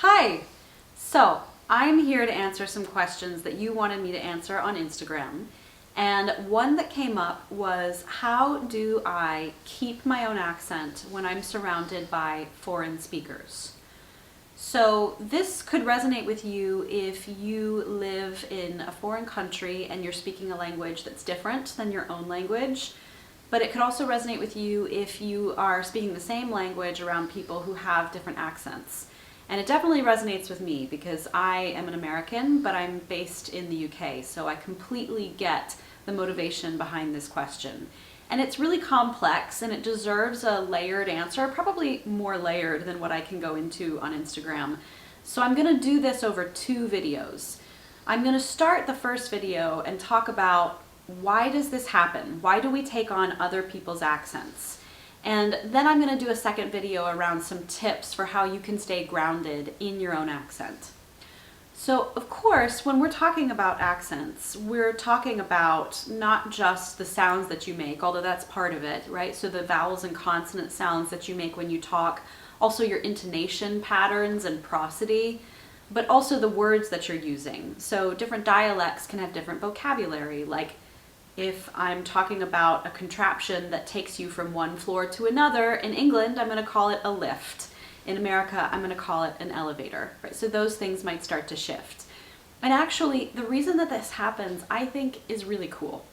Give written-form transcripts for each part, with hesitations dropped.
Hi! So, I'm here to answer some questions that you wanted me to answer on Instagram. And one that came up was, how do I keep my own accent when I'm surrounded by foreign speakers? So this could resonate with you if you live in a foreign country and you're speaking a language that's different than your own language. But it could also resonate with you if you are speaking the same language around people who have different accents. And it definitely resonates with me because I am an American, but I'm based in the UK, so I completely get the motivation behind this question. And it's really complex and it deserves a layered answer, probably more layered than what I can go into on Instagram. So I'm gonna do this over two videos. I'm gonna start the first video and talk about why does this happen? Why do we take on other people's accents? And then I'm going to do a second video around some tips for how you can stay grounded in your own accent. So, of course, when we're talking about accents, we're talking about not just the sounds that you make, although that's part of it, right? So the vowels and consonant sounds that you make when you talk, also your intonation patterns and prosody, but also the words that you're using. So different dialects can have different vocabulary, like if I'm talking about a contraption that takes you from one floor to another, in England, I'm going to call it a lift. In America, I'm going to call it an elevator. Right? So those things might start to shift. And actually, the reason that this happens, I think, is really cool.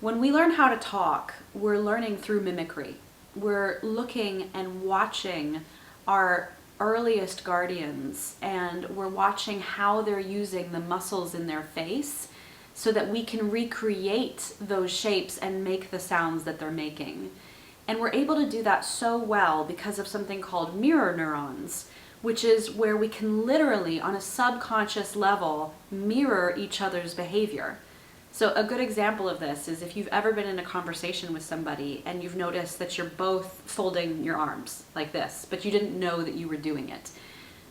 When we learn how to talk, we're learning through mimicry. We're looking and watching our earliest guardians, and we're watching how they're using the muscles in their face so that we can recreate those shapes and make the sounds that they're making. And we're able to do that so well because of something called mirror neurons, which is where we can literally, on a subconscious level, mirror each other's behavior. So a good example of this is if you've ever been in a conversation with somebody and you've noticed that you're both folding your arms like this, but you didn't know that you were doing it.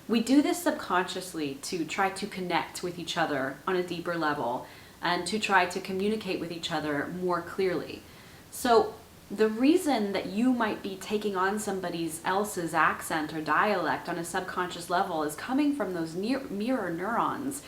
We do this subconsciously to try to connect with each other on a deeper level and to try to communicate with each other more clearly. So the reason that you might be taking on somebody else's accent or dialect on a subconscious level is coming from those mirror neurons.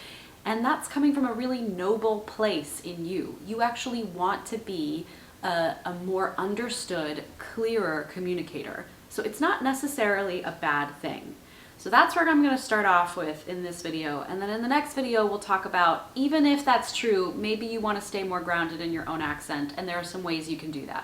And that's coming from a really noble place in you. You actually want to be a more understood, clearer communicator. So it's not necessarily a bad thing. So that's what I'm going to start off with in this video. And then in the next video, we'll talk about, even if that's true, maybe you want to stay more grounded in your own accent, and there are some ways you can do that.